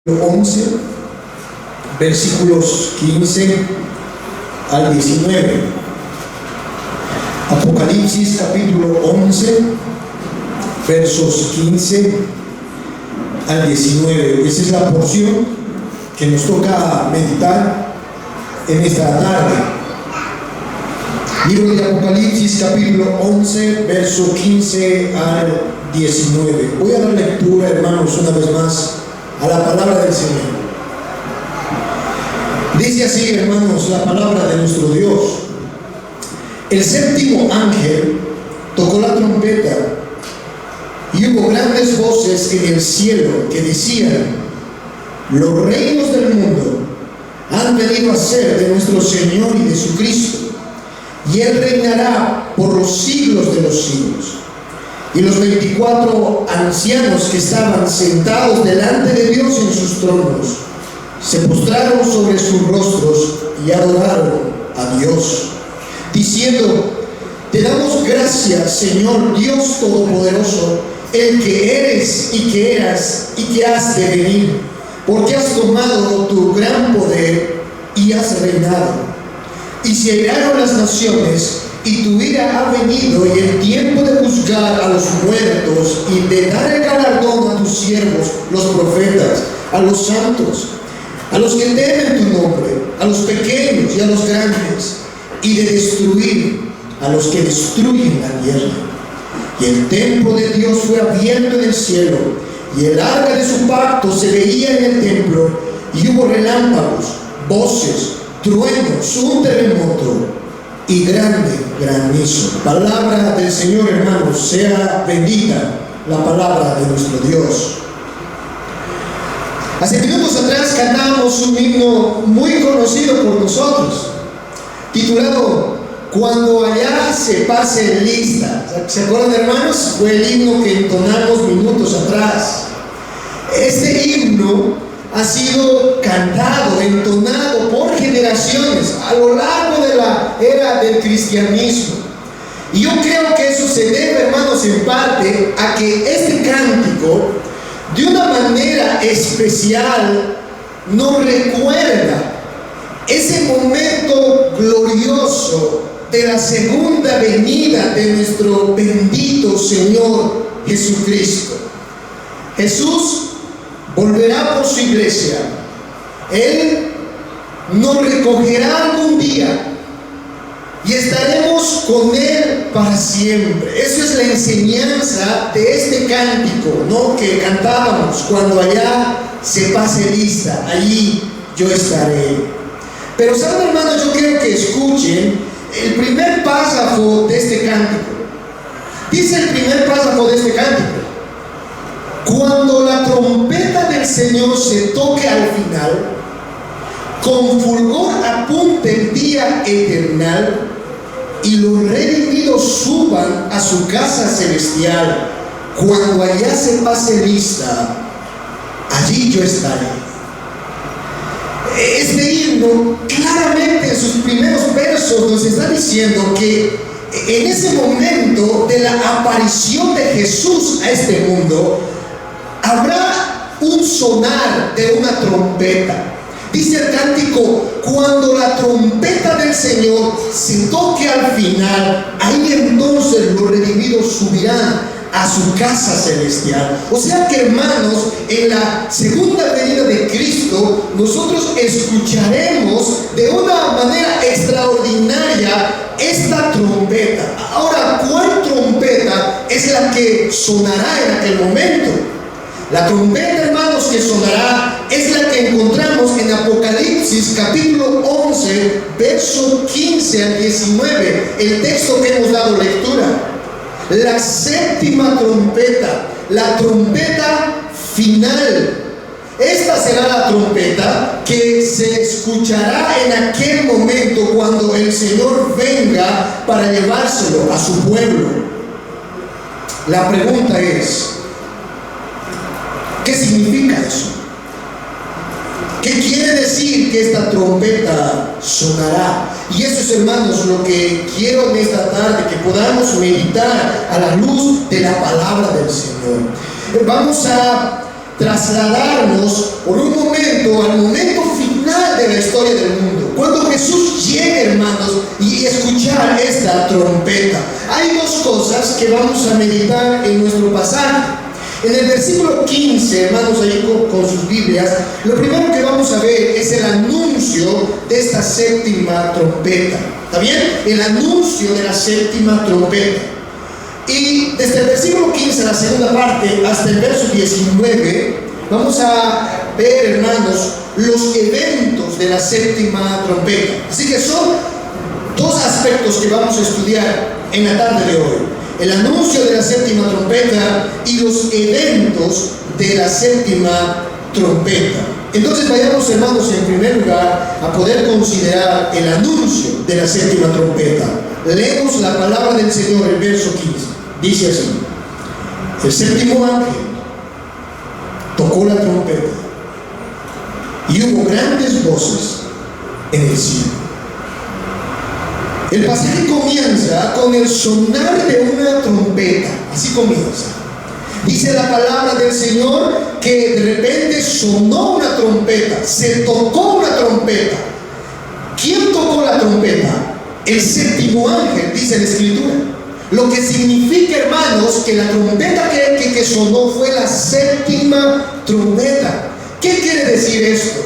11, versículos 15 al 19. Apocalipsis capítulo 11, versos 15 al 19. Esa es la porción que nos toca meditar en esta tarde. Libro de Apocalipsis capítulo 11, verso 15 al 19. Voy a dar lectura, hermanos, una vez más a la palabra del Señor. Dice así, hermanos, la palabra de nuestro Dios. El séptimo ángel tocó la trompeta y hubo grandes voces en el cielo que decían: los reinos del mundo han venido a ser de nuestro Señor y de su Cristo, y Él reinará por los siglos de los siglos. Y los 24 ancianos que estaban sentados delante de Dios en sus tronos se postraron sobre sus rostros y adoraron a Dios, diciendo: te damos gracias, Señor Dios Todopoderoso, el que eres y que eras y que has de venir, porque has tomado tu gran poder y has reinado. Y se airaron las naciones, y tu ira ha venido, y el tiempo de juzgar a los muertos y de dar el galardón a tus siervos, los profetas, a los santos, a los que temen tu nombre, a los pequeños y a los grandes, y de destruir a los que destruyen la tierra. Y el templo de Dios fue abierto en el cielo, y el arca de su pacto se veía en el templo, y hubo relámpagos, voces, truenos, un terremoto y grande granizo. Palabra del Señor, hermanos. Sea bendita la palabra de nuestro Dios. Hace minutos atrás cantábamos un himno muy conocido por nosotros, titulado Cuando allá se pase lista. ¿Se acuerdan, hermanos? Fue el himno que entonamos minutos atrás. Este himno ha sido cantado, entonado por generaciones a lo largo de la era del cristianismo. Y yo creo que eso se debe, hermanos, en parte a que este cántico, de una manera especial, nos recuerda ese momento glorioso de la segunda venida de nuestro bendito Señor Jesucristo. Jesús volverá por su iglesia. Él nos recogerá algún día y estaremos con Él para siempre. Eso es la enseñanza de este cántico, ¿no?, que cantábamos: cuando allá se pase lista, allí yo estaré. Pero saben, hermanos, yo quiero que escuchen el primer párrafo de este cántico. Dice el primer párrafo de este cántico: cuando la trompeta del Señor se toque al final, con fulgor apunte el día eternal, y los redimidos suban a su casa celestial, cuando allá se pase lista, allí yo estaré. Este himno claramente en sus primeros versos nos está diciendo que en ese momento de la aparición de Jesús a este mundo, habrá un sonar de una trompeta. Dice el cántico: cuando la trompeta del Señor se toque al final, ahí entonces los redimidos subirán a su casa celestial. O sea que, hermanos, en la segunda venida de Cristo, nosotros escucharemos de una manera extraordinaria esta trompeta. Ahora, ¿cuál trompeta es la que sonará en aquel momento? La trompeta, hermanos, que sonará es la que encontramos en Apocalipsis capítulo 11, verso 15 al 19, el texto que hemos dado lectura. La séptima trompeta, la trompeta final. Esta será la trompeta que se escuchará en aquel momento cuando el Señor venga para llevárselo a su pueblo. La pregunta es: ¿qué significa eso? ¿Qué quiere decir que esta trompeta sonará? Y eso es, hermanos, lo que quiero en esta tarde, que podamos meditar a la luz de la palabra del Señor. Vamos a trasladarnos por un momento al momento final de la historia del mundo. Cuando Jesús llegue, hermanos, y escuchar esta trompeta. Hay dos cosas que vamos a meditar en nuestro pasaje. En el versículo 15, hermanos, ahí con sus Biblias, lo primero que vamos a ver es el anuncio de esta séptima trompeta. ¿Está bien? El anuncio de la séptima trompeta. Y desde el versículo 15, la segunda parte, hasta el verso 19, vamos a ver, hermanos, los eventos de la séptima trompeta. Así que son dos aspectos que vamos a estudiar en la tarde de hoy: el anuncio de la séptima trompeta y los eventos de la séptima trompeta. Entonces vayamos, hermanos, en primer lugar a poder considerar el anuncio de la séptima trompeta. Leemos la palabra del Señor, el verso 15. Dice así: el séptimo ángel tocó la trompeta y hubo grandes voces en el cielo. El pasaje comienza con el sonar de una trompeta. Así comienza. Dice la palabra del Señor que de repente sonó una trompeta, se tocó una trompeta. ¿Quién tocó la trompeta? El séptimo ángel, dice la Escritura. Lo que significa, hermanos, que la trompeta que sonó fue la séptima trompeta. ¿Qué quiere decir esto?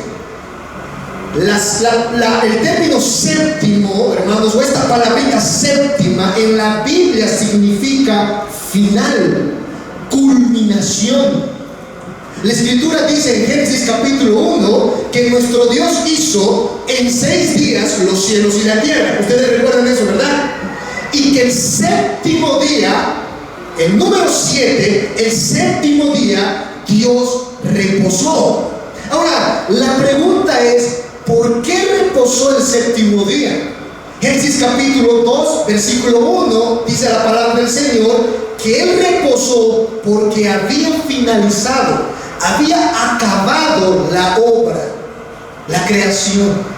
El término séptimo, hermanos, o esta palabrita séptima en la Biblia significa final, culminación. La Escritura dice en Génesis capítulo 1 que nuestro Dios hizo en 6 días los cielos y la tierra. Ustedes recuerdan eso, ¿verdad? Y que el séptimo día, el número 7, el séptimo día, Dios reposó. Ahora, la pregunta es: ¿por qué reposó el séptimo día? Génesis capítulo 2, versículo 1, dice la palabra del Señor que Él reposó porque había finalizado, había acabado la obra, la creación.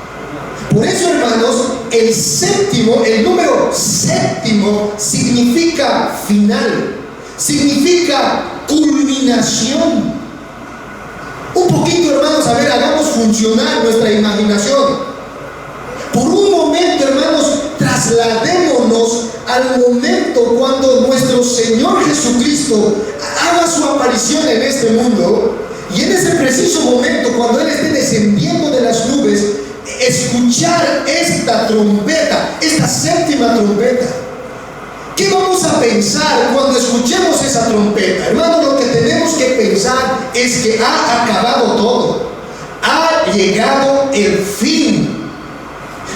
Por eso, hermanos, el séptimo, el número séptimo significa final, significa culminación. Un poquito, hermanos, a ver, hagamos funcionar nuestra imaginación. Por un momento, hermanos, trasladémonos al momento cuando nuestro Señor Jesucristo haga su aparición en este mundo, y en ese preciso momento, cuando Él esté descendiendo de las nubes, escuchar esta trompeta, esta séptima trompeta. ¿Qué vamos a pensar cuando escuchemos esa trompeta? Hermanos, lo que tenemos que pensar es que ha acabado todo. Ha llegado el fin.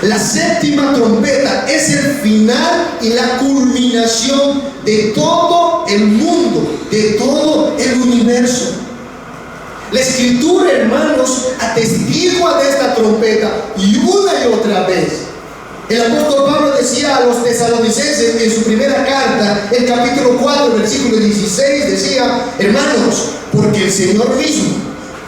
La séptima trompeta es el final y la culminación de todo el mundo, de todo el universo. La Escritura, hermanos, atestigua de esta trompeta y una y otra vez. El apóstol Pablo decía a los tesalonicenses en su primera carta, el capítulo 4, versículo 16, decía: hermanos, porque el Señor mismo,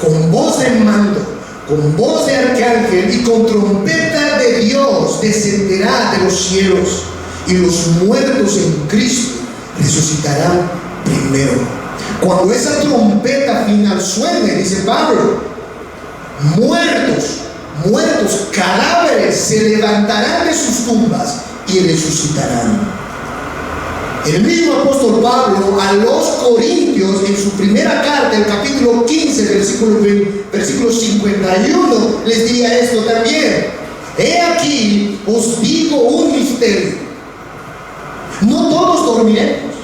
con voz de mando, con voz de arcángel y con trompeta de Dios, descenderá de los cielos, y los muertos en Cristo resucitarán primero. Cuando esa trompeta final suene, dice Pablo, muertos, cadáveres se levantarán de sus tumbas y resucitarán. El mismo apóstol Pablo a los Corintios, en su primera carta, el capítulo 15, versículo 51, les diría esto también: he aquí, os digo un misterio, no todos dormiremos,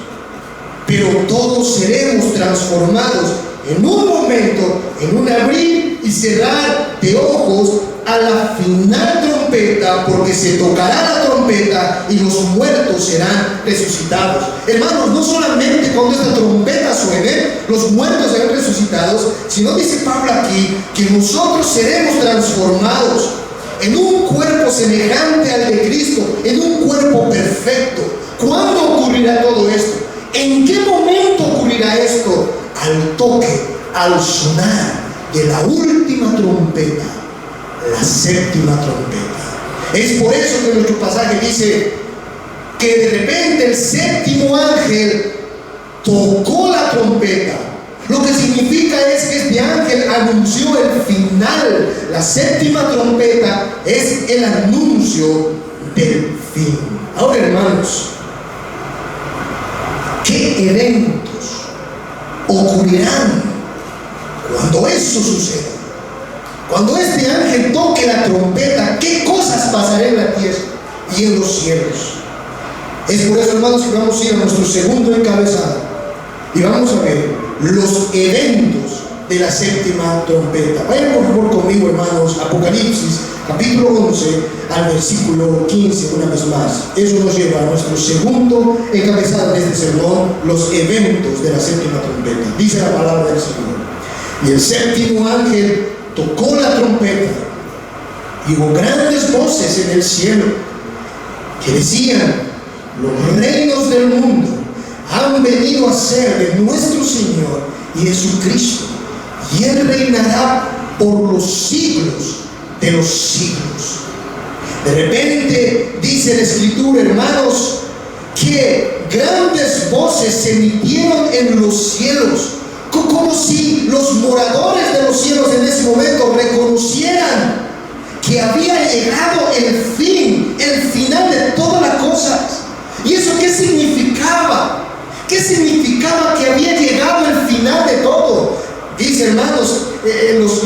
pero todos seremos transformados en un momento, en un abrir y cerrar de ojos, a la final trompeta, porque se tocará la trompeta y los muertos serán resucitados. Hermanos, no solamente cuando esta trompeta suene, los muertos serán resucitados, sino dice Pablo aquí que nosotros seremos transformados en un cuerpo semejante al de Cristo, en un cuerpo perfecto. ¿Cuándo ocurrirá todo esto? ¿En qué momento ocurrirá esto? Al toque, al sonar de la última trompeta, la séptima trompeta. Es por eso que nuestro pasaje dice que de repente el séptimo ángel tocó la trompeta, lo que significa significa es que este ángel anunció el final. La séptima trompeta es el anuncio del fin. Ahora, hermanos, ¿qué eventos ocurrirán cuando eso suceda? Cuando este ángel toque la trompeta, ¿qué cosas pasarán en la tierra y en los cielos? Es por eso, hermanos, que vamos a ir a nuestro segundo encabezado y vamos a ver los eventos de la séptima trompeta. Vayan por favor conmigo, hermanos, Apocalipsis capítulo 11 al versículo 15 una vez más. Eso nos lleva a nuestro segundo encabezado de este sermón, los eventos de la séptima trompeta. Dice la palabra del Señor: y el séptimo ángel tocó la trompeta, y hubo grandes voces en el cielo que decían: los reinos del mundo han venido a ser de nuestro Señor y Jesucristo, y Él reinará por los siglos de los siglos. De repente dice la Escritura, hermanos, que grandes voces se emitieron en los cielos, como si los moradores de los cielos en ese momento reconocieran que había llegado el fin, el final de todas las cosas. ¿Y eso qué significaba? ¿Qué significaba que había llegado el final de todo? Dice, hermanos,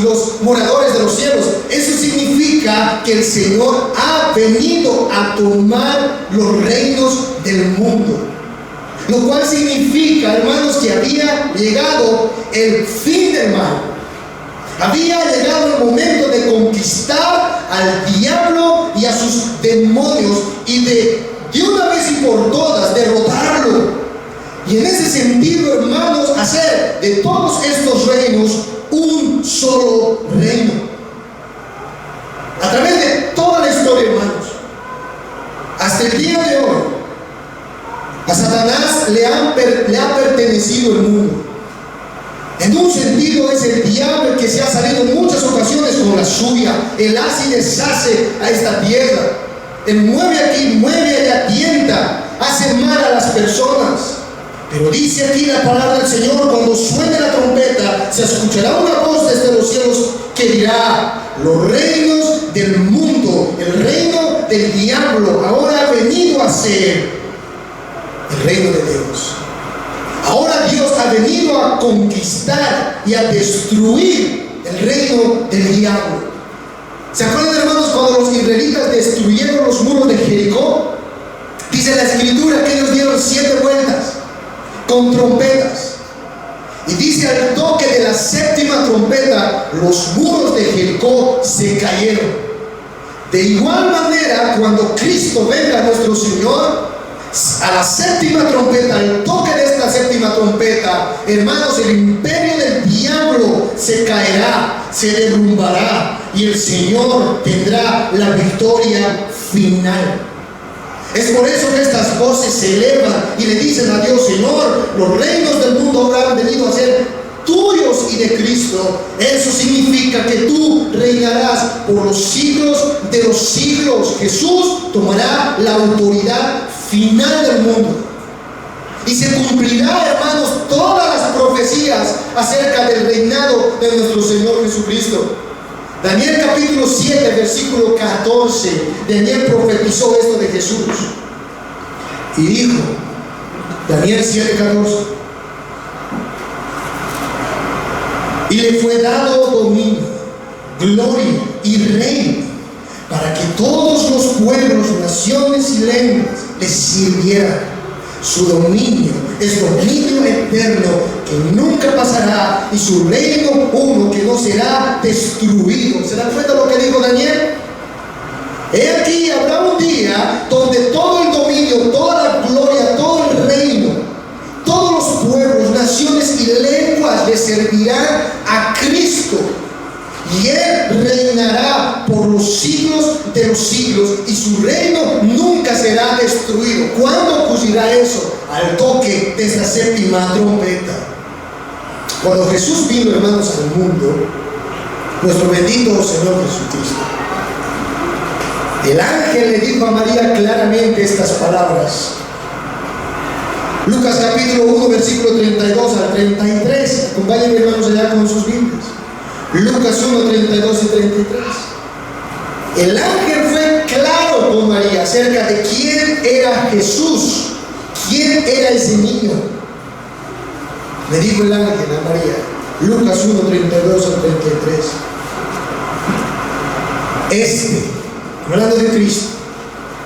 los moradores de los cielos, eso significa que el Señor ha venido a tomar los reinos del mundo. Lo cual significa, hermanos, que había llegado el fin del mal. Había llegado el momento de conquistar al diablo y a sus demonios y de una vez y por todas derrotarlo. Y en ese sentido, hermanos, hacer de todos estos reinos un solo reino. A través de toda la historia, hermanos, hasta el día de hoy, a Satanás le ha pertenecido el mundo. En un sentido es el diablo el que se ha salido en muchas ocasiones con la suya. Él hace y deshace a esta tierra. Él mueve aquí, mueve allá, tienta, hace mal a las personas. Pero dice aquí la palabra del Señor: cuando suene la trompeta, se escuchará una voz desde los cielos que dirá: los reinos del mundo, el reino del diablo, ahora ha venido a ser el reino de Dios. Ahora Dios ha venido a conquistar y a destruir el reino del diablo. ¿Se acuerdan, hermanos, cuando los israelitas destruyeron los muros de Jericó? Dice la Escritura que ellos dieron 7 vueltas con trompetas. Y dice, al toque de la séptima trompeta, los muros de Jericó se cayeron. De igual manera, cuando Cristo venga, nuestro Señor, a la séptima trompeta, al toque de esta séptima trompeta, hermanos, el imperio del diablo se caerá, se derrumbará, y el Señor tendrá la victoria final. Es por eso que estas voces se elevan y le dicen a Dios: Señor, los reinos del mundo ahora han venido a ser tuyos y de Cristo. Eso significa que tú reinarás por los siglos de los siglos. Jesús tomará la autoridad final del mundo. Y se cumplirá, hermanos, todas las profecías acerca del reinado de nuestro Señor Jesucristo. Daniel capítulo 7, versículo 14, Daniel profetizó esto de Jesús. Y dijo, Daniel 7, 14: y le fue dado dominio, gloria y reino, para que todos los pueblos, naciones y lenguas les sirvieran. Su dominio es dominio eterno que nunca pasará, y su reino uno que no será destruido. ¿Se dan cuenta lo que dijo Daniel? He aquí, habrá un día donde todo el dominio, toda la gloria, todo el reino, todos los pueblos, naciones y lenguas le servirán a Cristo. Y Él reinará por los siglos de los siglos, y su reino nunca será destruido. ¿Cuándo ocurrirá eso? Al toque de esta séptima trompeta. Cuando Jesús vino, hermanos, al mundo, nuestro bendito Señor Jesucristo, el ángel le dijo a María claramente estas palabras: Lucas capítulo 1, versículo 32 al 33. Acompáñenme, hermanos, allá con sus Biblias. Lucas 1, 32 y 33. El ángel fue claro con María acerca de quién era Jesús, quién era ese niño. Le dijo el ángel a María, Lucas 1, 32 al 33. Hablando de Cristo,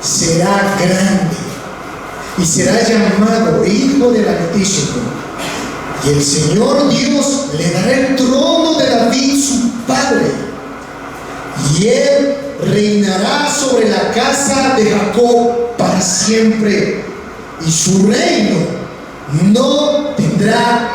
será grande y será llamado Hijo del Altísimo. Y el Señor Dios le dará el trono de David, su padre. Y él reinará sobre la casa de Jacob para siempre. Y su reino no tendrá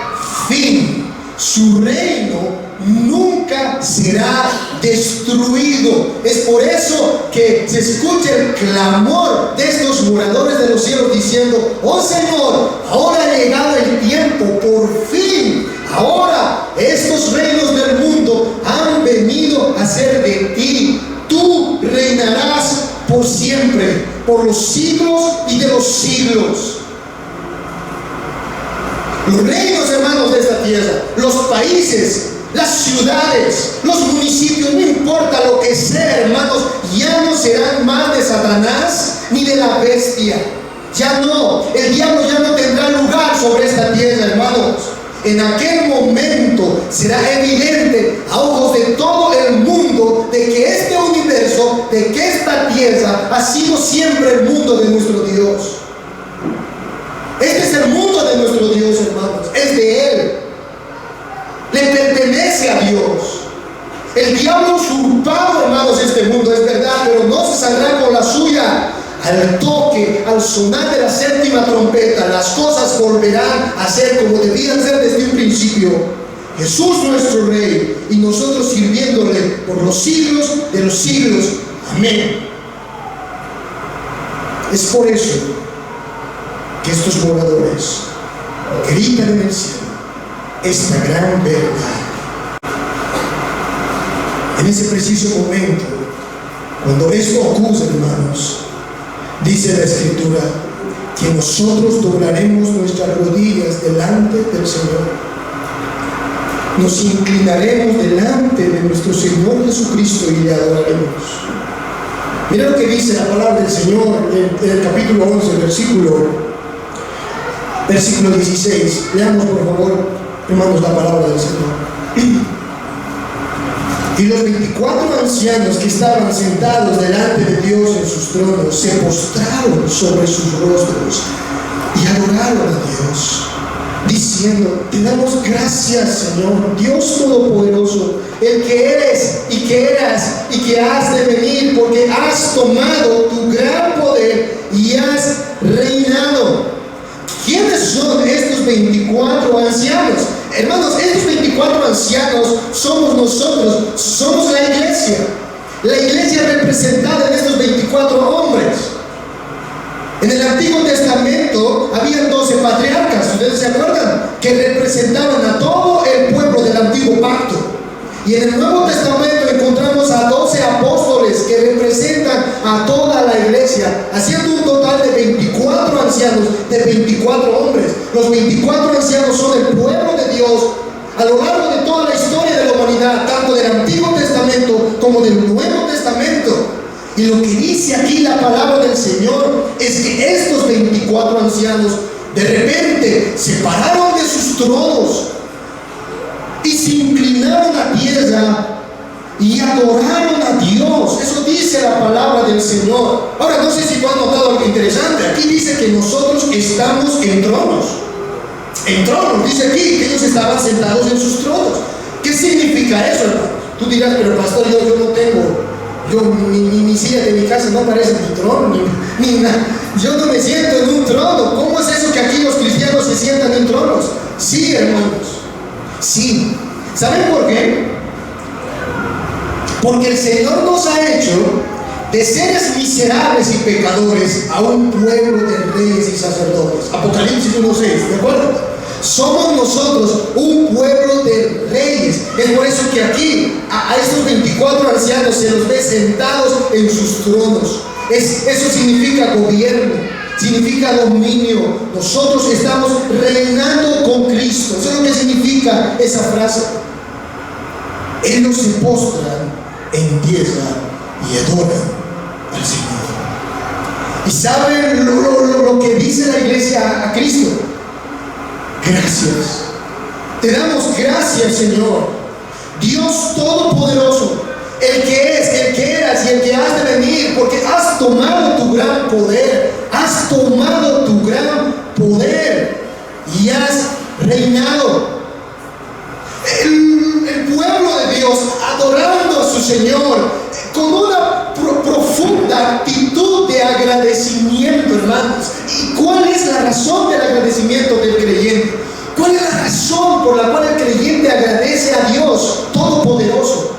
fin. Su reino nunca será destruido. Es por eso que se escucha el clamor de estos moradores de los cielos diciendo: oh Señor, ahora ha llegado el tiempo, por fin. Ahora estos reinos del mundo han venido a ser de ti. Tú reinarás por siempre, por los siglos y de los siglos. Los reinos, hermanos, de esta tierra, los países, las ciudades, los municipios, no importa lo que sea, hermanos, ya no serán más de Satanás ni de la bestia. Ya no, el diablo ya no tendrá lugar sobre esta tierra, hermanos. En aquel momento será evidente a ojos de todo el mundo de que este universo, de que esta tierra ha sido siempre el mundo de nuestro Dios. Este es el mundo de nuestro Dios, hermanos. Es de Él. Le pertenece a Dios. El diablo ha usurpado, hermanos, este mundo, es verdad, pero no se saldrá con la suya. Al toque, al sonar de la séptima trompeta, las cosas volverán a ser como debían ser desde un principio. Jesús nuestro Rey y nosotros sirviéndole por los siglos de los siglos. Amén. Es por eso que estos moradores gritan en el cielo esta gran verdad. En ese preciso momento, cuando esto ocurre, hermanos, dice la Escritura que nosotros doblaremos nuestras rodillas delante del Señor. Nos inclinaremos delante de nuestro Señor Jesucristo y le adoraremos. Mira lo que dice la palabra del Señor en el capítulo 11, versículo 16. Leamos, por favor, hermanos, la palabra del Señor. Y los 24 ancianos que estaban sentados delante de Dios en sus tronos se postraron sobre sus rostros y adoraron a Dios, diciendo: te damos gracias, Señor, Dios Todopoderoso, el que eres y que eras y que has de venir, porque has tomado tu gran poder y has reinado. ¿Quiénes son estos 24 ancianos? Hermanos, estos 24 ancianos somos nosotros, somos la iglesia. La iglesia representada en estos 24 hombres. En el Antiguo Testamento habían 12 patriarcas, ¿ustedes se acuerdan? Que representaban a todo el pueblo del Antiguo Pacto. Y en el Nuevo Testamento encontramos a 12 apóstoles que representan a toda la iglesia, haciendo un total de 24 ancianos, de 24 hombres. Los 24 ancianos son el pueblo de Dios a lo largo de toda la historia de la humanidad, tanto del Antiguo Testamento como del Nuevo Testamento. Y lo que dice aquí la palabra del Señor es que estos 24 ancianos de repente se pararon de sus tronos y se inclinaron a tierra y adoraron a Dios. Eso dice la palabra del Señor. Ahora, no sé si tú has notado algo interesante. Aquí dice que nosotros estamos en tronos. En tronos, dice aquí que ellos estaban sentados en sus tronos. ¿Qué significa eso, hermano? Tú dirás: pero pastor, yo no tengo, mi silla de mi casa no parece mi trono, ni nada. Yo no me siento en un trono. ¿Cómo es eso que aquí los cristianos se sientan en tronos? Sí, hermanos. Sí. ¿Saben por qué? Porque el Señor nos ha hecho de seres miserables y pecadores a un pueblo de reyes y sacerdotes. Apocalipsis 1:6, ¿de acuerdo? Somos nosotros un pueblo de reyes. Es por eso que aquí a estos 24 ancianos se los ve sentados en sus tronos. Eso significa gobierno, significa dominio. Nosotros estamos reinando con Cristo. Eso es lo que significa esa frase. Ellos se postran en tierra y adoran al Señor. ¿Y saben lo que dice la iglesia a Cristo? Gracias. Te damos gracias, Señor. Dios Todopoderoso, el que es, el que eras y el que has de venir, porque has tomado tu gran poder, has tomado tu gran poder y has reinado. El pueblo de Dios adorando a su Señor con una profunda actitud de agradecimiento, hermanos. ¿Y cuál es la razón del agradecimiento del creyente? ¿Cuál es la razón por la cual el creyente agradece a Dios Todopoderoso?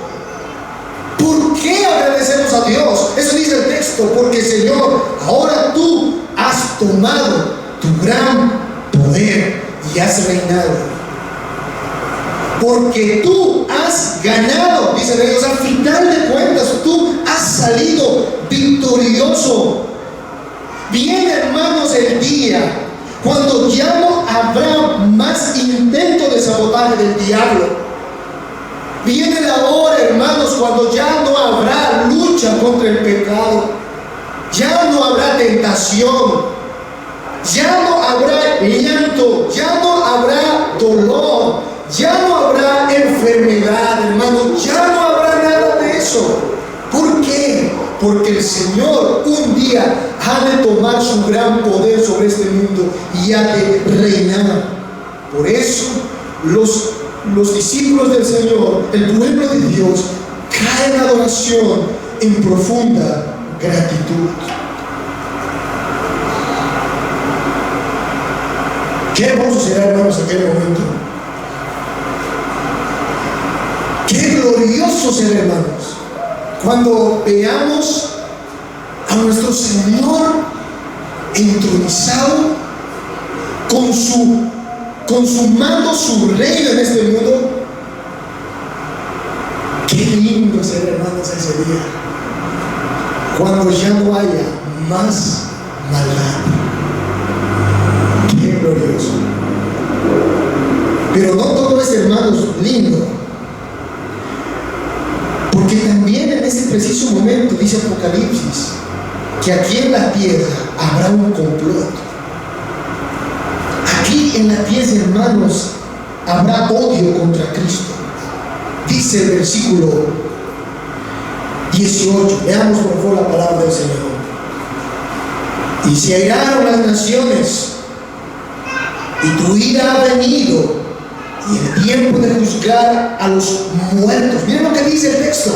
¿Por qué agradecemos a Dios? Eso dice el texto: porque Señor, ahora tú has tomado tu gran poder y has reinado. Porque tú has ganado, dicen ellos, al final de cuentas tú has salido victorioso. Viene, hermanos, el día cuando ya no habrá más intento de sabotaje del diablo. Viene la hora, hermanos, cuando ya no habrá lucha contra el pecado, ya no habrá tentación, ya no habrá llanto, ya no habrá dolor, ya no habrá enfermedad, hermanos, ya no habrá nada de eso. ¿Por qué? Porque el Señor un día ha de tomar su gran poder sobre este mundo y ha de reinar. Por eso los discípulos del Señor, el pueblo de Dios, caen en adoración en profunda gratitud. Qué hermoso será, hermanos, aquel momento. Qué glorioso será, hermanos, cuando veamos a nuestro Señor entronizado, consumando su reino en este mundo. Qué lindo será, hermanos, ese día, cuando ya no haya más maldad. Qué glorioso. Pero no todo es, hermanos, lindo. Porque también en ese preciso momento dice Apocalipsis que aquí en la tierra habrá un complot. Aquí en la tierra, hermanos, habrá odio contra Cristo. Dice el versículo 18. Veamos por favor la palabra del Señor. Y se airaron las naciones, y tu ira ha venido, y el tiempo de juzgar a los muertos. Miren lo que dice el texto.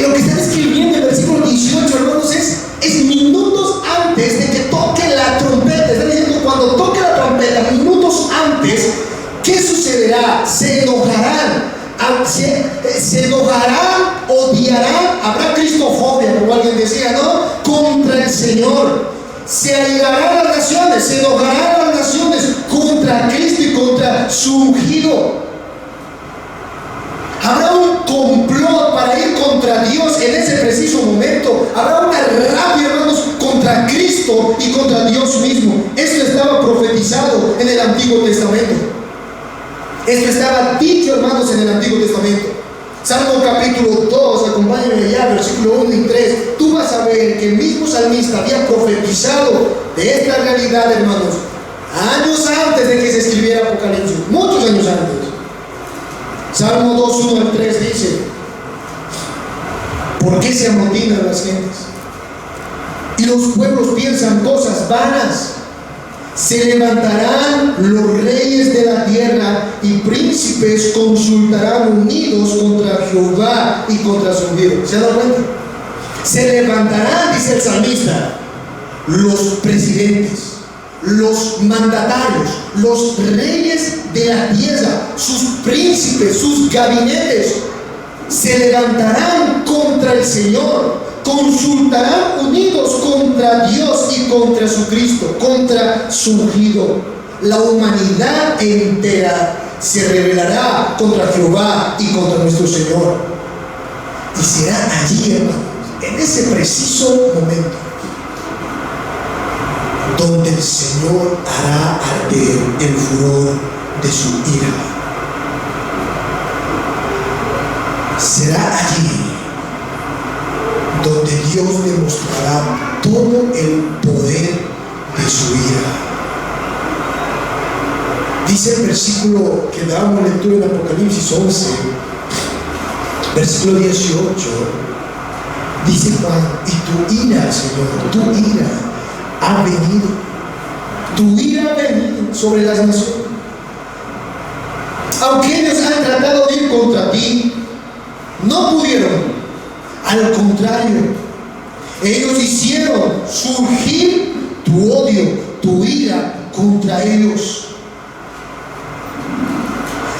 Lo que está escribiendo en el versículo 18, hermanos, es minutos antes de que toque la trompeta. Está diciendo, cuando toque la trompeta, minutos antes, ¿qué sucederá? Se enojarán, odiarán, habrá cristofobia, como alguien decía, ¿no? Contra el Señor. Se airarán las naciones, se enojarán las naciones contra Cristo y contra su ungido. Habrá un complot para ir contra Dios en ese preciso momento. Habrá una rabia, hermanos, contra Cristo y contra Dios mismo. Esto estaba profetizado en el Antiguo Testamento. Esto estaba dicho, hermanos, en el Antiguo Testamento. Salmo capítulo 2, acompáñenme ya, versículo 1 y 3. Tú vas a ver que el mismo salmista había profetizado de esta realidad, hermanos, años antes de que se escribiera Apocalipsis, muchos años antes. Salmo 2, 1 al 3 dice: ¿por qué se amotinan las gentes? Y los pueblos piensan cosas vanas. Se levantarán los reyes de la tierra y príncipes consultarán unidos contra Jehová y contra su ungido. ¿Se dan cuenta? Se levantarán, dice el salmista, los presidentes, los mandatarios, los reyes de la tierra, sus príncipes, sus gabinetes, se levantarán contra el Señor. Consultarán unidos contra Dios y contra su Cristo, contra su ungido. La humanidad entera se rebelará contra Jehová y contra nuestro Señor. Y será allí, hermanos, en ese preciso momento, donde el Señor hará arder el furor de su ira. Será allí donde Dios demostrará todo el poder de su ira. Dice el versículo que damos lectura en Apocalipsis 11, versículo 18, dice Juan: y tu ira, Señor, tu ira ha venido, tu ira ha venido sobre las naciones. Aunque ellos han tratado de ir contra ti, no pudieron. Al contrario, ellos hicieron surgir tu odio, tu ira contra ellos.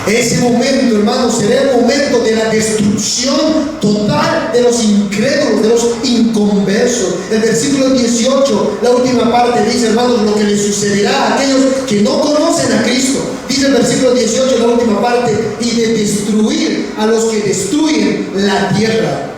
Ese momento, hermanos, será el momento de la destrucción total de los incrédulos, de los inconversos. El versículo 18, la última parte, dice, hermanos, lo que les sucederá a aquellos que no conocen a Cristo. Dice el versículo 18, la última parte: y de destruir a los que destruyen la tierra.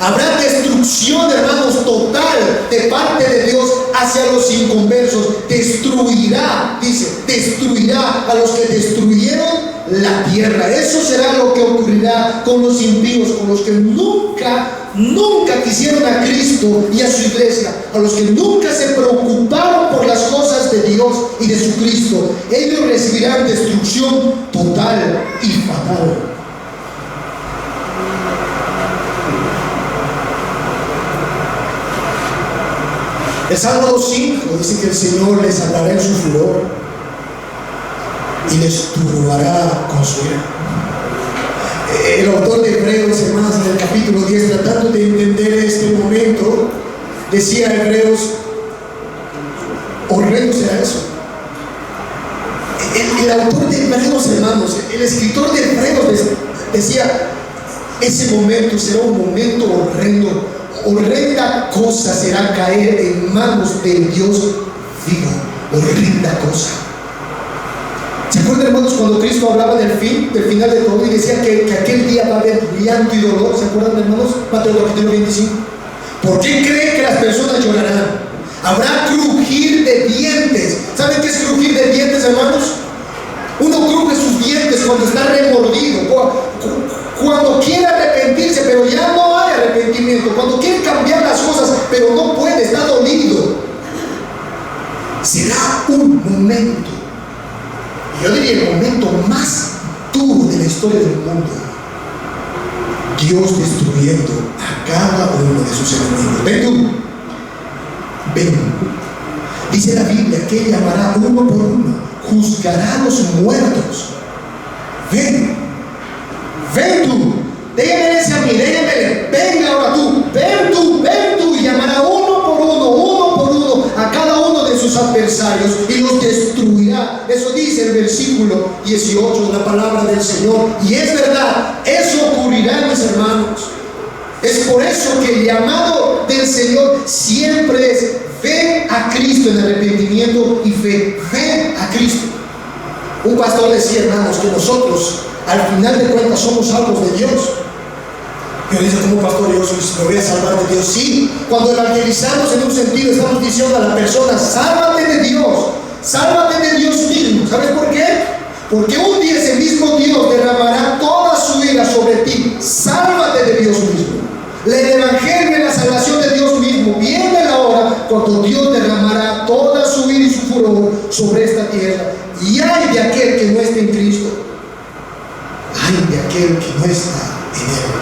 Habrá destrucción, hermanos, total de parte de Dios hacia los inconversos. Destruirá, dice, destruirá a los que destruyeron la tierra. Eso será lo que ocurrirá con los impíos, con los que nunca quisieron a Cristo y a su iglesia, a los que nunca se preocuparon por las cosas de Dios y de su Cristo. Ellos recibirán destrucción total y fatal. El Salmo 2:5 dice que el Señor les hablará en su furor y les turbará con su ira. El autor de Hebreos, hermanos, en el capítulo 10, tratando de entender este momento, decía: Hebreos, horrendo será eso. El autor de Hebreos, hermanos, el escritor de Hebreos decía: ese momento será un momento horrendo. Horrenda cosa será caer en manos del Dios vivo. Horrenda cosa. ¿Se acuerdan, hermanos, cuando Cristo hablaba del final de todo, y decía que aquel día va a haber llanto y dolor? ¿Se acuerdan, hermanos? Mateo capítulo 25. ¿Por qué creen que las personas llorarán? Habrá crujir de dientes. ¿Saben qué es crujir de dientes, hermanos? Uno cruje sus dientes cuando está remordido, cuando quiere arrepentirse, pero ya no hay arrepentimiento, cuando quiere cambiar las cosas, pero no puede, está dolido. Será un momento, yo diría el momento más duro de la historia del mundo. Dios destruyendo a cada uno de sus enemigos. Ven tú, ven. Dice la Biblia que Él llamará uno por uno, juzgará a los muertos. Ven, ven tú, déjame a mí, déjame, venga ahora tú, y llamará uno por uno a cada uno de sus adversarios y los destruirá. Eso dice el versículo 18 de la palabra del Señor, y es verdad, eso ocurrirá, mis hermanos. Es por eso que el llamado del Señor siempre es: ven a Cristo en arrepentimiento y fe, ven a Cristo. Un pastor decía, hermanos, que nosotros al final de cuentas somos salvos de Dios. Pero dice, como pastor, yo me voy a salvar de Dios. Sí, cuando evangelizamos, en un sentido estamos diciendo a la persona: sálvate de Dios mismo. ¿Sabes por qué? Porque un día ese mismo Dios derramará toda su ira sobre ti. Sálvate de Dios mismo. El evangelio y la salvación de Dios mismo viene la hora cuando Dios derramará toda su ira y su furor sobre esta tierra. Y hay de aquel que no está en Cristo, hay de aquel que no está en Él.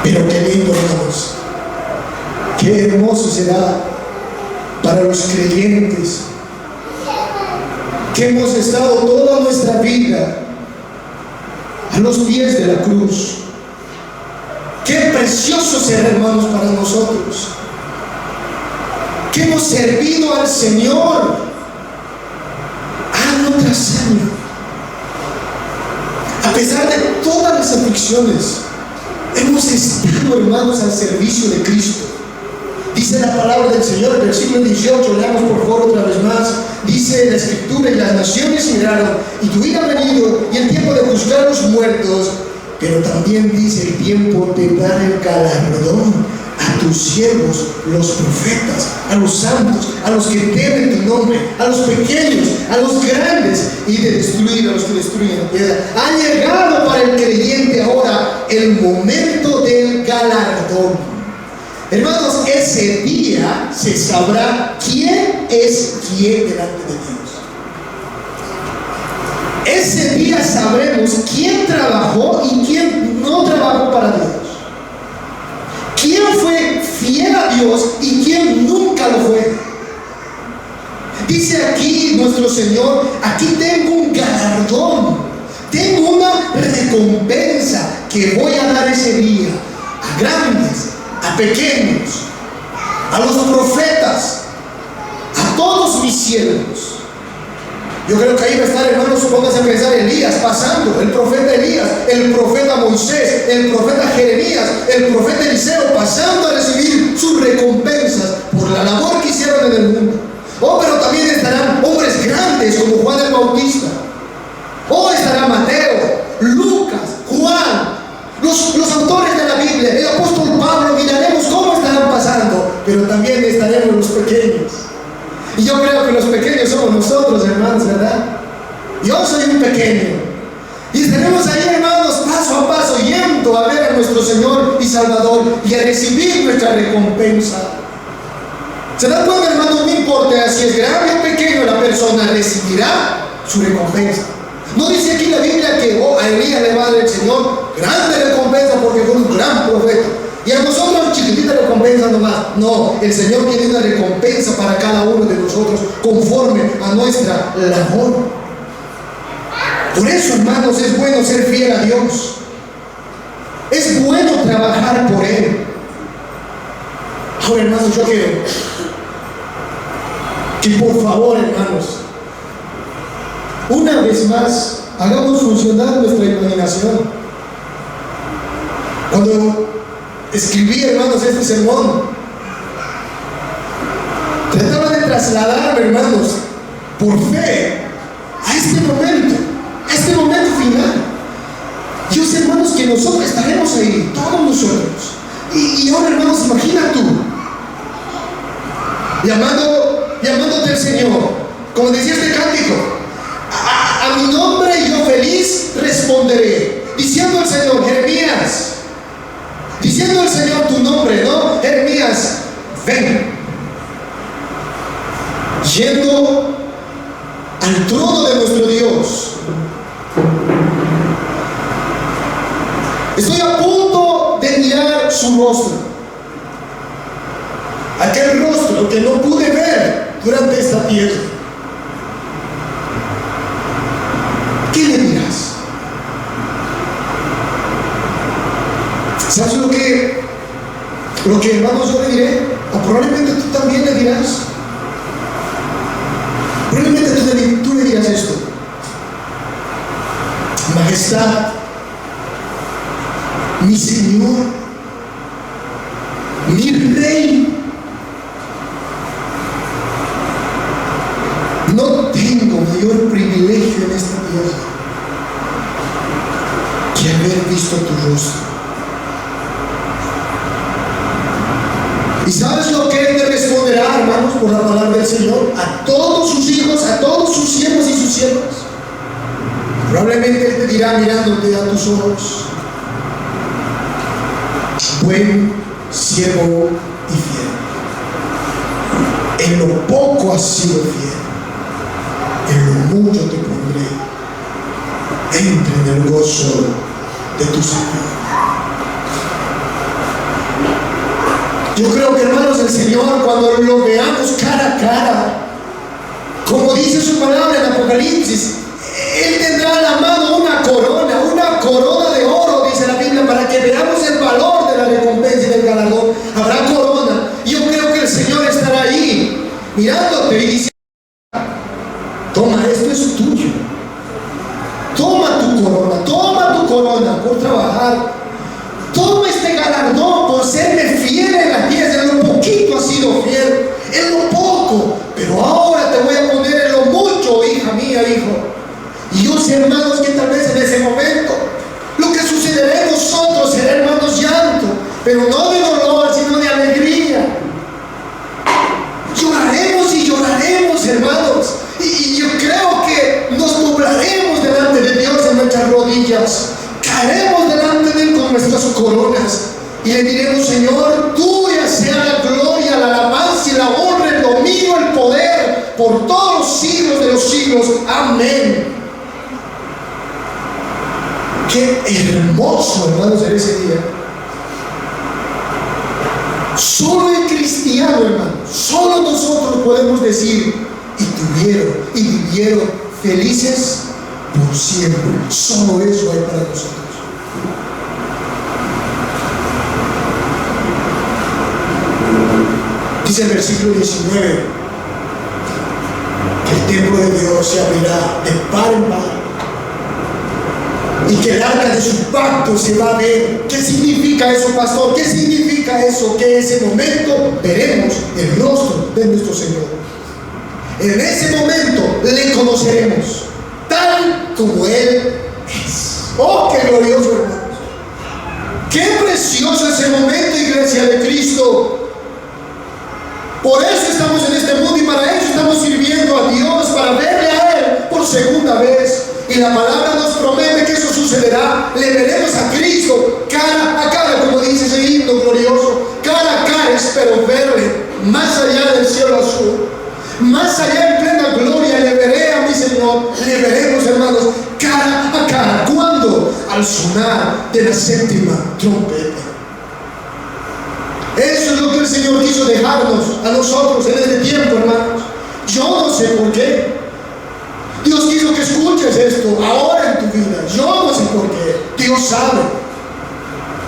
Pero qué lindo, hermanos, qué hermoso será para los creyentes que hemos estado toda nuestra vida a los pies de la cruz. Qué precioso será, hermanos, para nosotros que hemos servido al Señor año tras año, a pesar de todas las aflicciones. Hemos estado, hermanos, al servicio de Cristo. Dice la palabra del Señor, el versículo 18, leamos por favor otra vez más. Dice la Escritura: y las naciones miraron, y tu ira ha venido, y el tiempo de juzgar a los muertos, pero también dice el tiempo de dar el galardón a tus siervos, los profetas, a los santos, a los que temen tu nombre, a los pequeños, a los grandes, y de destruir a los que destruyen la tierra. Ha llegado para el creyente ahora el momento del galardón. Hermanos, ese día se sabrá quién es quién delante de Dios. Ese día sabremos quién trabajó y quién no trabajó para Dios. ¿Quién fue fiel a Dios y quién nunca lo fue? Dice aquí nuestro Señor, aquí tengo un galardón, tengo una recompensa que voy a dar ese día a grandes, a pequeños, a los profetas, a todos mis siervos. Yo creo que ahí va a estar, hermanos, pónganse a pensar, Elías pasando, el profeta Elías, el profeta Moisés, el profeta Jeremías, el profeta Eliseo pasando a recibir sus recompensas por la labor que hicieron en el mundo. Oh, pero también estarán hombres grandes como Juan el Bautista. Oh, estará Mateo, Lucas, Juan, los autores de la Biblia, el apóstol Pablo. Miraremos cómo estarán pasando, pero también estaremos los pequeños. Y yo creo que los pequeños somos nosotros, hermanos, ¿verdad? Yo soy un pequeño. Y estaremos ahí, hermanos, paso a paso, yendo a ver a nuestro Señor y Salvador y a recibir nuestra recompensa. ¿Se dan cuenta, hermanos? No importa si es grande o pequeño, la persona recibirá su recompensa. No dice aquí la Biblia que a Elías le va a dar el Señor grande recompensa porque fue un gran profeta, y a nosotros chiquitita recompensa nomás. No, el Señor tiene una recompensa para cada uno de nosotros conforme a nuestra labor. Por eso, hermanos, es bueno ser fiel a Dios. Es bueno trabajar por Él. Ahora, hermanos, yo quiero que por favor, hermanos, una vez más hagamos funcionar nuestra imaginación. Cuando escribí, hermanos, este sermón, trataba de trasladarme, hermanos, por fe a este momento final. Yo sé, hermanos, que nosotros estaremos ahí, todos nosotros. Y ahora, hermanos, imagina tú llamándote al Señor, como decía este cántico, a mi nombre yo feliz responderé, diciendo al Señor, Jeremías, diciendo al Señor tu nombre, ¿no? Jeremías, ven. Yendo al trono de nuestro Dios. Estoy a punto de mirar su rostro. Aquel rostro que no pude ver durante esta tierra. ¿Qué le dirás? ¿Sabes lo que hermanos yo le diré? O probablemente tú también le dirás. Probablemente tú le dirás esto: Majestad, mi Señor, mi Rey, no tengo mayor privilegio en esta tierra que haber visto tu rostro. ¿Y sabes lo que Él te responderá, hermanos, por la palabra del Señor? A todos sus hijos, a todos sus siervos y sus siervas. Probablemente Él te dirá mirándote a tus ojos: buen siervo y fiel. En lo poco has sido fiel, en lo mucho te pondré. Entra en el gozo de tu Señor. Yo creo que, hermanos, el Señor, cuando lo veamos cara a cara, como dice su palabra en Apocalipsis, Él tendrá en la mano una corona de oro, dice la Biblia, para que veamos el valor de la recompensa y del galardón. Habrá corona. Yo creo que el Señor estará ahí mirándote y diciendo: toma, esto es tuyo. Toma tu corona por trabajar. Toma este galardón por serme fiel en la tierra. En lo poquito has sido fiel, en lo poco, pero ahora te voy a poner en lo mucho, hija mía, hijo. Y yo sé, hermanos, que tal vez en ese momento lo que sucederá en nosotros será, hermanos, llanto, pero no de dolor, sino de alegría. Y le diremos: Señor, tuya sea la gloria, la alabanza y la honra, el dominio, el poder, por todos los siglos de los siglos. Amén. Qué hermoso, hermanos, en ese día. Solo el cristiano, hermanos, solo nosotros podemos decir: y tuvieron y vivieron felices por siempre. Solo eso hay para nosotros. Dice el versículo 19 que el templo de Dios se abrirá de par en par y que el arca de su pacto se va a ver. ¿Qué significa eso, pastor? ¿Qué significa eso? Que en ese momento veremos el rostro de nuestro Señor. En ese momento le conoceremos tal como Él es. ¡Oh, qué glorioso, hermanos! ¡Qué precioso ese momento, iglesia de Cristo! Por eso estamos en este mundo y para eso estamos sirviendo a Dios, para verle a Él por segunda vez. Y la palabra nos promete que eso sucederá. Le veremos a Cristo cara a cara, como dice ese himno glorioso. Cara a cara espero verle, más allá del cielo azul, más allá en plena gloria. Le veré a mi Señor. Le veremos, hermanos, cara a cara. ¿Cuándo? Al sonar de la séptima trompeta. Eso es lo que el Señor quiso dejarnos a nosotros en este tiempo, hermanos. Yo no sé por qué. Dios quiso que escuches esto ahora en tu vida. Yo no sé por qué. Dios sabe.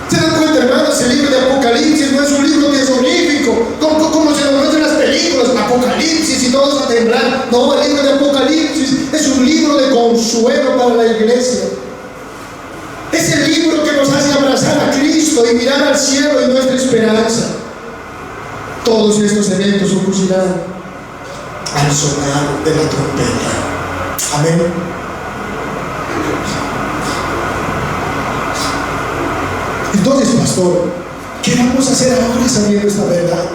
¿Se dan cuenta, hermanos? El libro de Apocalipsis no es un libro terrorífico, como se lo muestran en las películas, Apocalipsis y todos a temblar. No, el libro de Apocalipsis es un libro de consuelo para la iglesia. Es el libro que nos hace abrazar a Cristo y mirar al cielo y nuestra esperanza. Todos estos eventos ocurrirán al sonar de la trompeta. Amén. Entonces, pastor, ¿qué vamos a hacer ahora sabiendo esta verdad?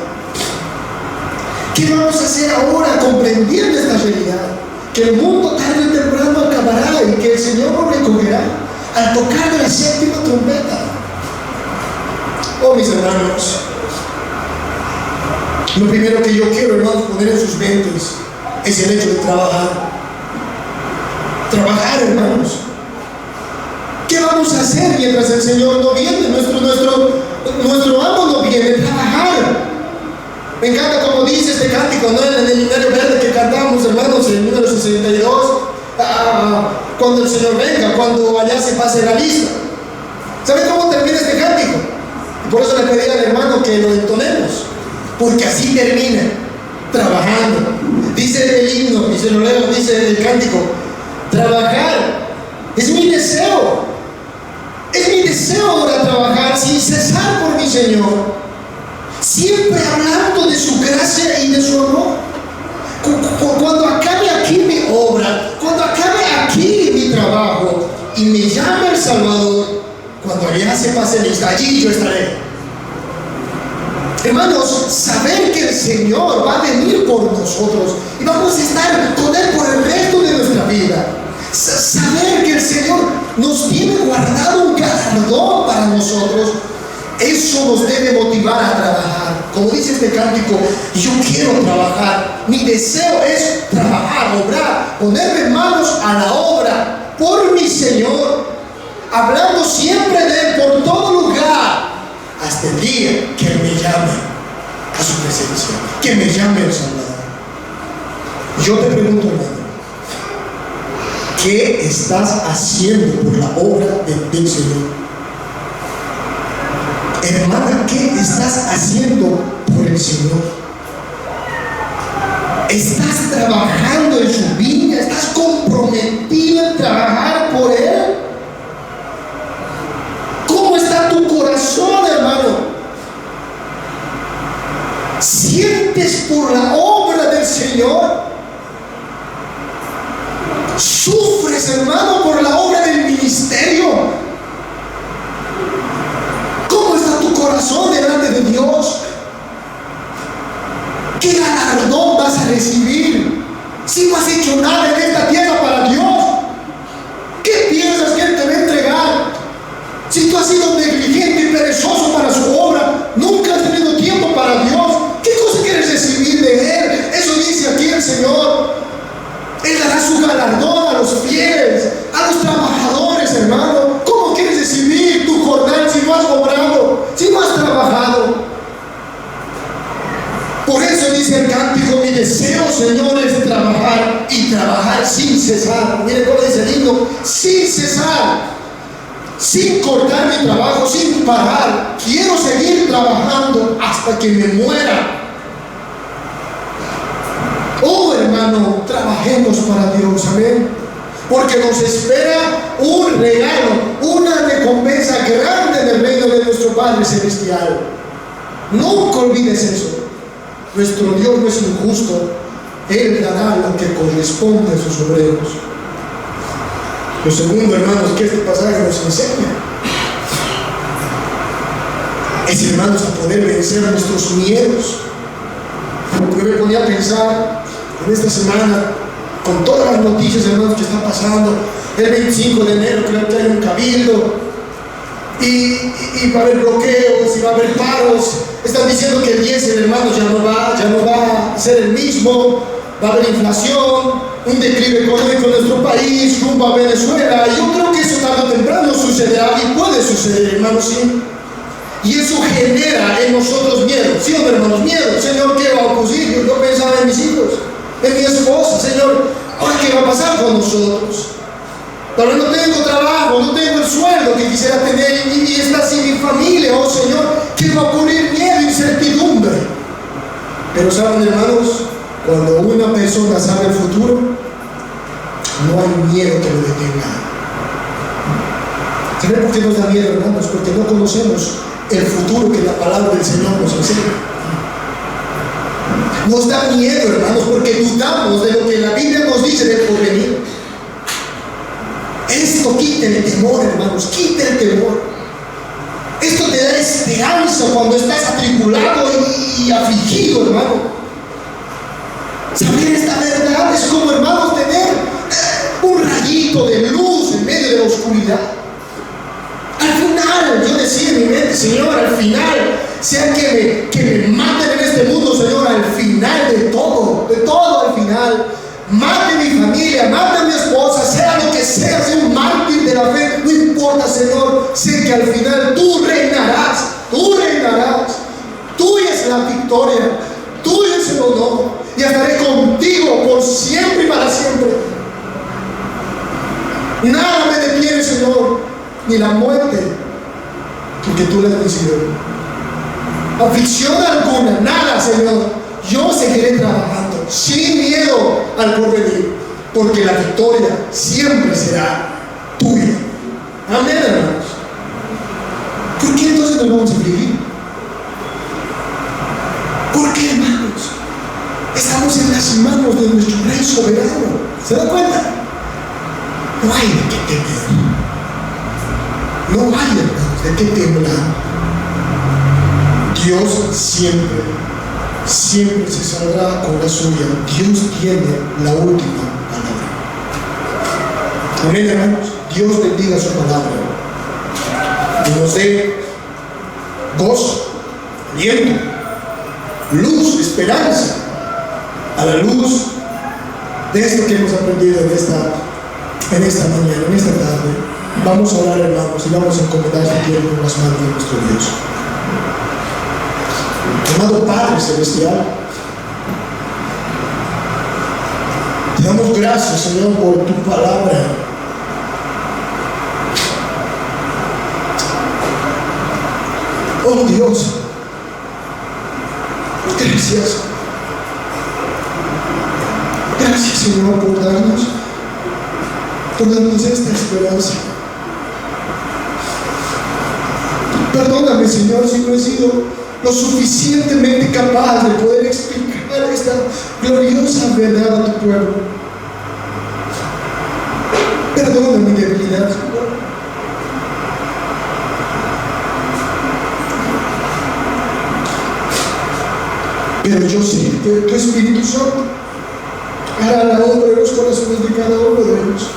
¿Qué vamos a hacer ahora comprendiendo esta realidad? Que el mundo tarde o temprano acabará y que el Señor nos recogerá al tocar de la séptima trompeta. Oh, mis hermanos, lo primero que yo quiero, hermanos, poner en sus mentes es el hecho de trabajar. Trabajar, hermanos. ¿Qué vamos a hacer mientras el Señor no viene? Nuestro amo no viene. Trabajar. Me encanta como dice este cántico, ¿no? En el himnario verde que cantamos, hermanos, en el número 62. Cuando el Señor venga, cuando allá se pase la lista. ¿Sabe cómo termina este cántico? Y por eso le pedí al hermano que lo entonemos, porque así termina, trabajando. Dice el himno, y se lo leo, dice el cántico: trabajar es mi deseo. Es mi deseo ahora trabajar sin cesar por mi Señor, siempre hablando de su gracia y de su honor. Cuando acabe aquí mi obra, cuando acabe aquí mi trabajo y me llame el Salvador, cuando allá se pase lista, allí yo estaré. Hermanos, saber que el Señor va a venir por nosotros y vamos a estar con Él por el resto de nuestra vida. Saber que el Señor nos tiene guardado un galardón para nosotros, eso nos debe motivar a trabajar. Como dice este cántico, yo quiero trabajar. Mi deseo es trabajar, obrar, ponerme manos a la obra por mi Señor, hablando siempre de Él por todo lugar, hasta el día que Él me llame a su presencia, que me llame el Salvador. Yo te pregunto, hermano, ¿qué estás haciendo por la obra del Señor? Hermana, ¿qué estás haciendo por el Señor? ¿Estás trabajando en su viña? ¿Estás comprometido en trabajar por Él? ¿Cómo está tu corazón, hermano? ¿Sientes por la obra del Señor? ¿Sufres, hermano, por la obra del ministerio? ¿Cómo está tu corazón delante de Dios? ¿Qué galardón vas a recibir si no has hecho nada en esta tierra para Dios? ¿Qué piensas que Él te va a entregar si tú has sido negligente y perezoso para su obra? Señor, es trabajar y trabajar sin cesar. Mire cómo dice el himno, sin cesar, sin cortar mi trabajo, sin parar. Quiero seguir trabajando hasta que me muera. Oh, hermano, trabajemos para Dios, amén. Porque nos espera un regalo, una recompensa grande en el reino de nuestro Padre Celestial. Nunca olvides eso. Nuestro Dios no es injusto. Él dará lo que corresponde a sus obreros. Lo segundo, hermanos, que este pasaje nos enseña es, hermanos, a poder vencer a nuestros miedos. Yo me ponía a pensar en esta semana, con todas las noticias, hermanos, que están pasando. El 25 de enero creo que hay un cabildo y va a haber bloqueos y va a haber paros. Están diciendo que el diésel, hermanos, ya no va a ser el mismo. Va a haber inflación, un declive económico en nuestro país, rumbo a Venezuela. Yo creo que eso tarde o temprano sucederá y puede suceder, hermanos, sí. Y eso genera en nosotros miedo, ¿sí o no, hermanos? Miedo. Señor, ¿qué va a ocurrir? Yo pensaba en mis hijos, en mi esposa. Señor, ¿ahora qué va a pasar con nosotros? Pero no tengo trabajo, no tengo el sueldo que quisiera tener y está sin mi familia. Oh Señor, ¿qué va a ocurrir? Miedo, incertidumbre. Pero saben, hermanos, cuando una persona sabe el futuro, no hay miedo que lo detenga. ¿Saben por qué nos da miedo, hermanos? Porque no conocemos el futuro que la palabra del Señor nos enseña. Nos da miedo, hermanos, porque dudamos de lo que la Biblia nos dice del porvenir. Esto quita el temor, hermanos, quita el temor. Esto te da esperanza cuando estás atribulado y afligido, hermano. Saber esta verdad es como, hermanos, tener un rayito de luz en medio de la oscuridad. Al final, yo decía en mi mente, Señor, al final, sea que me maten en este mundo, Señor, al final de todo al final. Mate mi familia, mate a mi esposa, sea lo que sea, sea un mártir de la fe, no importa, Señor, sé que al final tú reinarás, tuya es la victoria, tuyo es el honor, y estaré contigo por siempre y para siempre. Nada me detiene, Señor, ni la muerte, porque tú la has vencido. Aflicción alguna, nada, Señor. Yo seguiré trabajando sin miedo al porvenir, porque la victoria siempre será tuya. Amén, hermanos. ¿Por qué entonces nos vamos a afligir? ¿Por qué, hermanos? Estamos en las manos de nuestro Rey soberano. ¿Se dan cuenta? No hay de qué temer. No hay, hermanos, de qué temblar. Dios siempre se saldrá con la suya. Dios tiene la última palabra. Amén, hermanos. Dios bendiga su palabra y nos dé gozo, aliento, luz, esperanza, a la luz de esto que hemos aprendido en esta mañana, en esta tarde. Vamos a orar, hermanos, y vamos a encomendar este tiempo en las manos de nuestro Dios. Amado Padre Celestial, te damos gracias, Señor, por tu palabra. Oh Dios, gracias. Gracias, Señor, por darnos esta esperanza. Perdóname, Señor, si no he sido lo suficientemente capaz de poder explicar esta gloriosa verdad a tu pueblo. Perdona mi debilidad, Señor. Pero yo sé que tu Espíritu Santo hará la obra en los corazones de cada uno de ellos.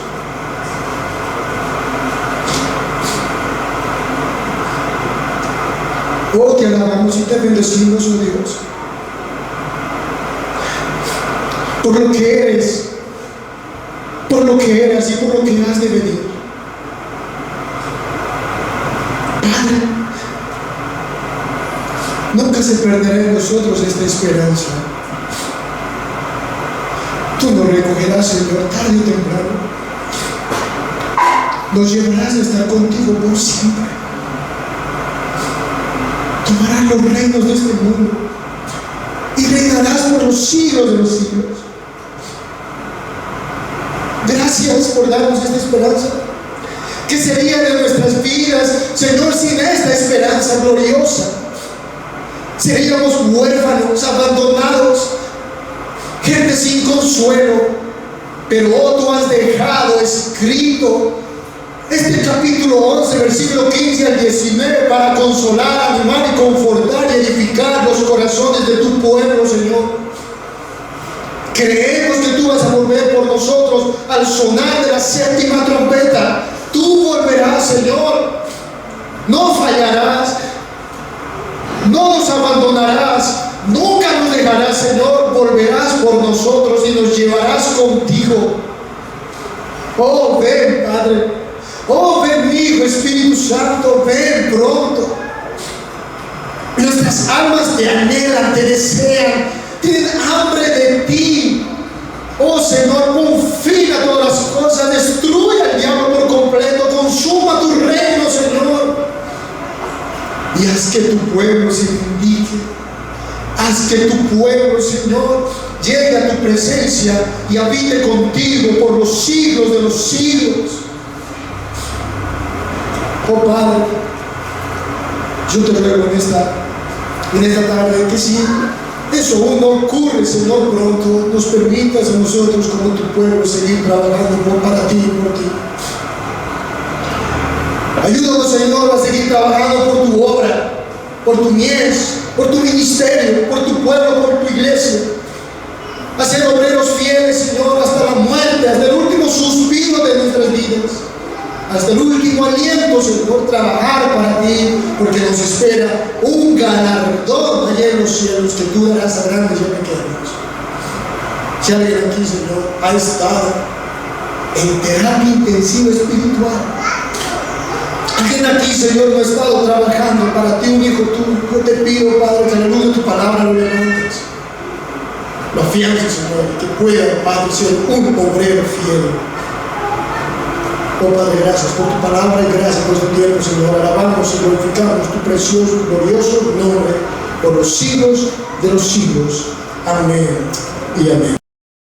Oh, te alabamos y te bendecimos, oh Dios, por lo que eres, por lo que eras y por lo que has de venir. Padre, nunca se perderá en nosotros esta esperanza. Tú nos recogerás, Señor, tarde o temprano. Nos llevarás a estar contigo por siempre. Tomarás los reinos de este mundo y reinarás por los siglos de los siglos. Gracias por darnos esta esperanza. ¿Qué sería de nuestras vidas, Señor, sin esta esperanza gloriosa? Seríamos huérfanos, abandonados, gente sin consuelo. Pero tú has dejado escrito este capítulo 11, versículo 15 al 19, para consolar, animar y confortar y edificar los corazones de tu pueblo, Señor. Creemos que tú vas a volver por nosotros al sonar de la séptima trompeta. Tú volverás, Señor. No fallarás. No nos abandonarás. Nunca nos dejarás, Señor. Volverás por nosotros y nos llevarás contigo. Oh, ven, Padre. Oh, ven, Hijo, Espíritu Santo. Ven pronto. Nuestras almas te anhelan, te desean, tienen hambre de ti. Oh, Señor, pon fin a todas las cosas. Destruye al diablo por completo. Consuma tu reino, Señor. Y haz que tu pueblo se vindique. Haz que tu pueblo, Señor, llegue a tu presencia y habite contigo por los siglos de los siglos. Oh, Padre, yo te ruego en esta tarde que si eso aún no ocurre, Señor, pronto nos permitas a nosotros como tu pueblo seguir trabajando para ti y por ti. Ayúdanos, Señor, a seguir trabajando por tu obra, por tu mies, por tu ministerio, por tu pueblo, por tu iglesia. A ser obreros fieles, Señor, hasta la muerte, hasta el último suspiro de nuestras vidas. Hasta el último aliento, Señor, trabajar para ti, porque nos espera un galardón allá en los cielos que tú darás a grandes y a pequeños. Si alguien aquí, Señor, ha estado en terapia intensiva espiritual, alguien aquí, Señor, no ha estado trabajando para ti, un hijo tuyo, yo te pido, Padre, que a la luz de tu palabra lo levantes, lo afiances, Señor, y que pueda, Padre, ser un obrero fiel. Oh, Padre, gracias por tu palabra y gracias por tu tiempo, Señor. Alabamos y glorificamos tu precioso, glorioso nombre por los siglos de los siglos. Amén y amén.